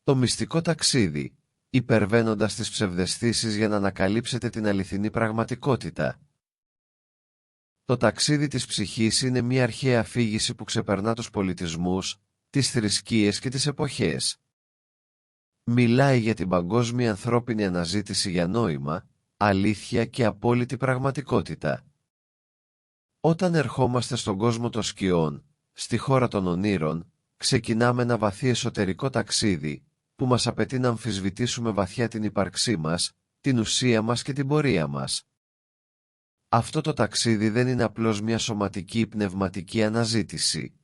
Το μυστικό ταξίδι, υπερβαίνοντας τις ψευδαισθήσεις για να ανακαλύψετε την αληθινή πραγματικότητα. Το ταξίδι της ψυχής είναι μια αρχαία αφήγηση που ξεπερνά τους πολιτισμούς, τις θρησκείες και τις εποχές. Μιλάει για την παγκόσμια ανθρώπινη αναζήτηση για νόημα, αλήθεια και απόλυτη πραγματικότητα. Όταν ερχόμαστε στον κόσμο των σκιών, στη χώρα των ονείρων, ξεκινάμε ένα βαθύ εσωτερικό ταξίδι, που μας απαιτεί να αμφισβητήσουμε βαθιά την ύπαρξή μας, την ουσία μας και την πορεία μας. Αυτό το ταξίδι δεν είναι απλώς μια σωματική ή πνευματική αναζήτηση.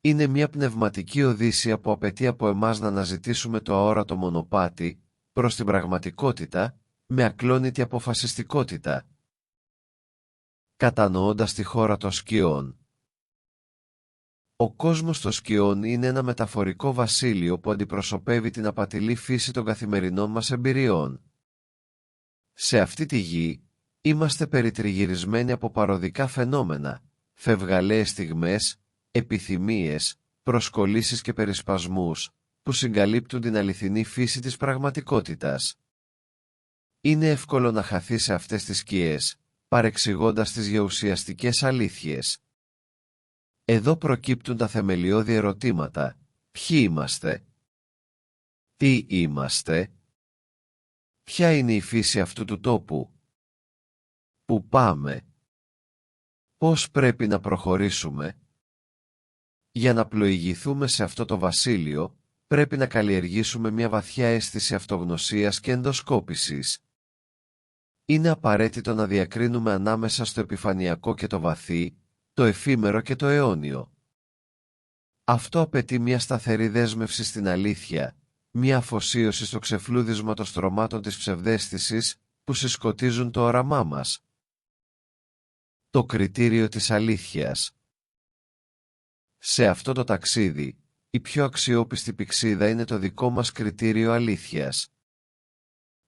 Είναι μια πνευματική οδύσσια που απαιτεί από εμάς να αναζητήσουμε το αόρατο μονοπάτι, προς την πραγματικότητα, με ακλόνητη αποφασιστικότητα. Κατανοώντας τη χώρα των σκιών. Ο κόσμος των σκιών είναι ένα μεταφορικό βασίλειο που αντιπροσωπεύει την απατηλή φύση των καθημερινών μας εμπειριών. Σε αυτή τη γη, είμαστε περιτριγυρισμένοι από παροδικά φαινόμενα, φευγαλαίες στιγμές, επιθυμίες, προσκολήσεις και περισπασμούς, που συγκαλύπτουν την αληθινή φύση της πραγματικότητας. Είναι εύκολο να χαθεί σε αυτές τις σκιές, παρεξηγώντας τις γεουσιαστικές αλήθειες. Εδώ προκύπτουν τα θεμελιώδη ερωτήματα. Ποιοι είμαστε? Τι είμαστε? Ποια είναι η φύση αυτού του τόπου? Πού πάμε? Πώς πρέπει να προχωρήσουμε? Για να πλοηγηθούμε σε αυτό το βασίλειο, πρέπει να καλλιεργήσουμε μια βαθιά αίσθηση αυτογνωσίας και ενδοσκόπησης. Είναι απαραίτητο να διακρίνουμε ανάμεσα στο επιφανειακό και το βαθύ, το εφήμερο και το αιώνιο. Αυτό απαιτεί μια σταθερή δέσμευση στην αλήθεια, μια αφοσίωση στο ξεφλούδισμα των στρωμάτων της ψευδαίσθησης που συσκοτίζουν το όραμά μας. Το κριτήριο της αλήθειας. Σε αυτό το ταξίδι, η πιο αξιόπιστη πυξίδα είναι το δικό μας κριτήριο αλήθειας.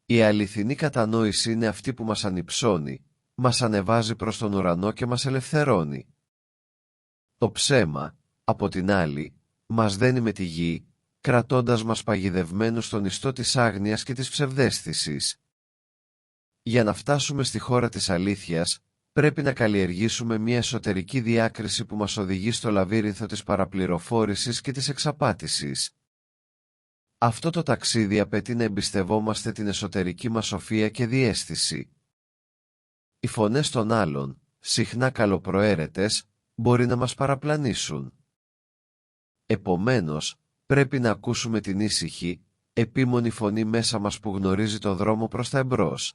Η αληθινή κατανόηση είναι αυτή που μας ανυψώνει, μας ανεβάζει προς τον ουρανό και μας ελευθερώνει. Το ψέμα, από την άλλη, μας δένει με τη γη, κρατώντας μας παγιδευμένους στον ιστό της άγνοιας και της ψευδαίσθησης. Για να φτάσουμε στη χώρα της αλήθειας, πρέπει να καλλιεργήσουμε μια εσωτερική διάκριση που μας οδηγεί στο λαβύρινθο της παραπληροφόρησης και της εξαπάτησης. Αυτό το ταξίδι απαιτεί να εμπιστευόμαστε την εσωτερική μας σοφία και διαίσθηση. Οι φωνές των άλλων, συχνά καλοπροαίρετες, μπορεί να μας παραπλανήσουν. Επομένως, πρέπει να ακούσουμε την ήσυχη, επίμονη φωνή μέσα μας που γνωρίζει το δρόμο προς τα εμπρός.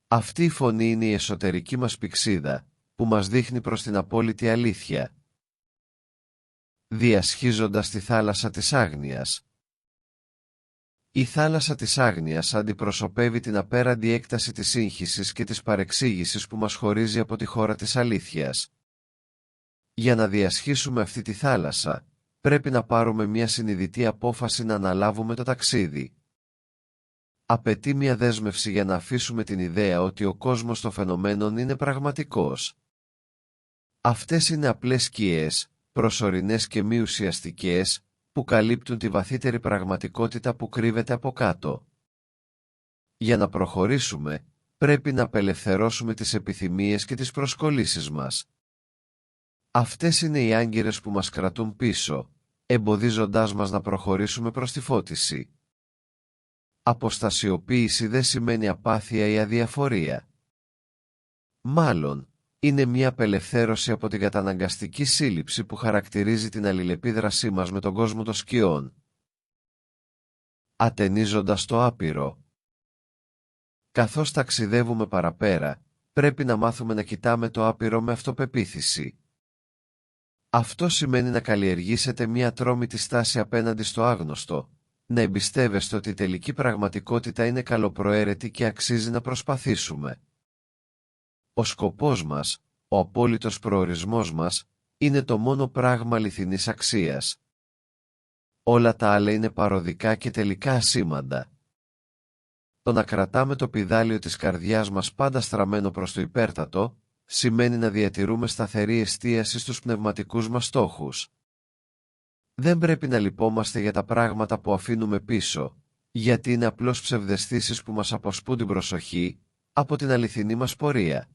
Αυτή η φωνή είναι η εσωτερική μας πυξίδα, που μας δείχνει προς την απόλυτη αλήθεια. Διασχίζοντας τη θάλασσα της άγνοιας. Η θάλασσα της άγνοιας αντιπροσωπεύει την απέραντη έκταση της σύγχυσης και της παρεξήγησης που μας χωρίζει από τη χώρα της αλήθειας. Για να διασχίσουμε αυτή τη θάλασσα, πρέπει να πάρουμε μια συνειδητή απόφαση να αναλάβουμε το ταξίδι. Απαιτεί μια δέσμευση για να αφήσουμε την ιδέα ότι ο κόσμος των φαινομένων είναι πραγματικός. Αυτές είναι απλές σκιές, προσωρινές και μη ουσιαστικές, που καλύπτουν τη βαθύτερη πραγματικότητα που κρύβεται από κάτω. Για να προχωρήσουμε, πρέπει να απελευθερώσουμε τις επιθυμίες και τις προσκολήσεις μας. Αυτές είναι οι άγκυρες που μας κρατούν πίσω, εμποδίζοντάς μας να προχωρήσουμε προς τη φώτιση. Αποστασιοποίηση δεν σημαίνει απάθεια ή αδιαφορία. Μάλλον, είναι μια απελευθέρωση από την καταναγκαστική σύλληψη που χαρακτηρίζει την αλληλεπίδρασή μας με τον κόσμο των σκιών. Ατενίζοντας το άπειρο. Καθώς ταξιδεύουμε παραπέρα, πρέπει να μάθουμε να κοιτάμε το άπειρο με αυτοπεποίθηση. Αυτό σημαίνει να καλλιεργήσετε μια ατρόμητη στάση απέναντι στο άγνωστο, να εμπιστεύεστε ότι η τελική πραγματικότητα είναι καλοπροαίρετη και αξίζει να προσπαθήσουμε. Ο σκοπός μας, ο απόλυτος προορισμός μας, είναι το μόνο πράγμα αληθινής αξίας. Όλα τα άλλα είναι παροδικά και τελικά ασήμαντα. Το να κρατάμε το πηδάλιο της καρδιάς μας πάντα στραμμένο προς το υπέρτατο, σημαίνει να διατηρούμε σταθερή εστίαση στους πνευματικούς μας στόχους. Δεν πρέπει να λυπόμαστε για τα πράγματα που αφήνουμε πίσω, γιατί είναι απλώς ψευδαισθήσεις που μας αποσπούν την προσοχή από την αληθινή μας πορεία.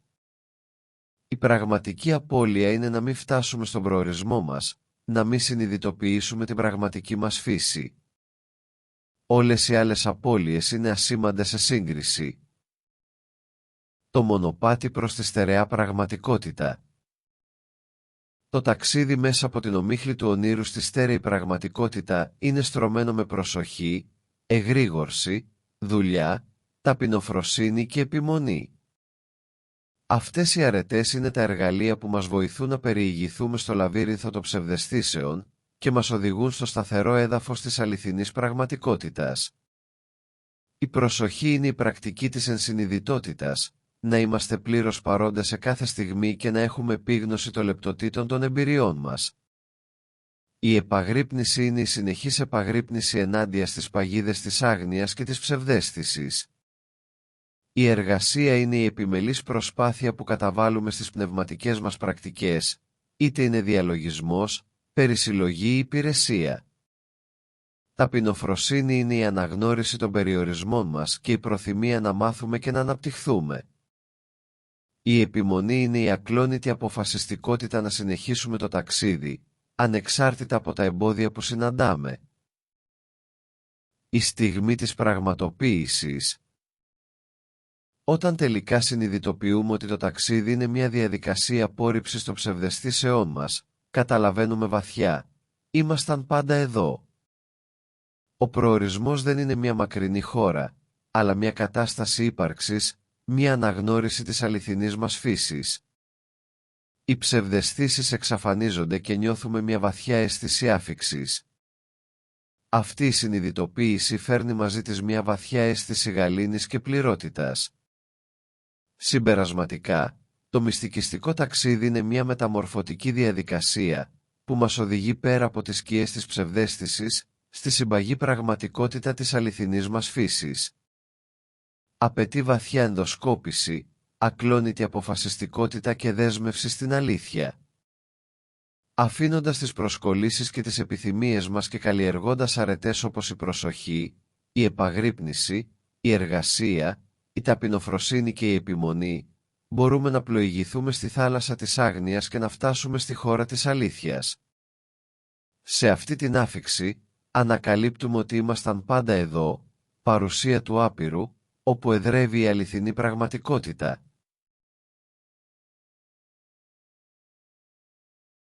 Η πραγματική απώλεια είναι να μην φτάσουμε στον προορισμό μας, να μην συνειδητοποιήσουμε την πραγματική μας φύση. Όλες οι άλλες απώλειες είναι ασήμαντες σε σύγκριση. Το μονοπάτι προς τη στερεά πραγματικότητα. Το ταξίδι μέσα από την ομίχλη του ονείρου στη στέρεη πραγματικότητα είναι στρωμένο με προσοχή, εγρήγορση, δουλειά, ταπεινοφροσύνη και επιμονή. Αυτές οι αρετές είναι τα εργαλεία που μας βοηθούν να περιηγηθούμε στο λαβύρινθο των ψευδαισθήσεων και μας οδηγούν στο σταθερό έδαφος της αληθινής πραγματικότητας. Η προσοχή είναι η πρακτική της ενσυνειδητότητας, να είμαστε πλήρως παρόντες σε κάθε στιγμή και να έχουμε επίγνωση των λεπτοτήτων των εμπειριών μας. Η επαγρύπνηση είναι η συνεχής επαγρύπνηση ενάντια στις παγίδες της άγνοιας και της ψευδαίσθησης. Η εργασία είναι η επιμελής προσπάθεια που καταβάλουμε στις πνευματικές μας πρακτικές, είτε είναι διαλογισμός, περισυλλογή ή υπηρεσία. Ταπεινοφροσύνη είναι η αναγνώριση των περιορισμών μας και η προθυμία να μάθουμε και να αναπτυχθούμε. Η επιμονή είναι η ακλόνητη αποφασιστικότητα να συνεχίσουμε το ταξίδι, ανεξάρτητα από τα εμπόδια που συναντάμε. Η στιγμή της πραγματοποίησης. Όταν τελικά συνειδητοποιούμε ότι το ταξίδι είναι μια διαδικασία απόρριψης των ψευδαισθήσεών μας, καταλαβαίνουμε βαθιά, ήμασταν πάντα εδώ. Ο προορισμός δεν είναι μια μακρινή χώρα, αλλά μια κατάσταση ύπαρξης, μια αναγνώριση της αληθινής μας φύσης. Οι ψευδαισθήσεις εξαφανίζονται και νιώθουμε μια βαθιά αίσθηση άφιξης. Αυτή η συνειδητοποίηση φέρνει μαζί της μια βαθιά αίσθηση γαλήνης και πληρότητας. Συμπερασματικά, το μυστικιστικό ταξίδι είναι μια μεταμορφωτική διαδικασία που μας οδηγεί πέρα από τις σκιές της ψευδαίσθησης στη συμπαγή πραγματικότητα της αληθινής μας φύσης. Απαιτεί βαθιά ενδοσκόπηση, ακλόνητη αποφασιστικότητα και δέσμευση στην αλήθεια. Αφήνοντας τις προσκολήσεις και τις επιθυμίες μας και καλλιεργώντας αρετές όπως η προσοχή, η επαγρύπνηση, η εργασία, η ταπεινοφροσύνη και η επιμονή, μπορούμε να πλοηγηθούμε στη θάλασσα της άγνοιας και να φτάσουμε στη χώρα της αλήθειας. Σε αυτή την άφιξη, ανακαλύπτουμε ότι ήμασταν πάντα εδώ, παρουσία του άπειρου, όπου εδρεύει η αληθινή πραγματικότητα.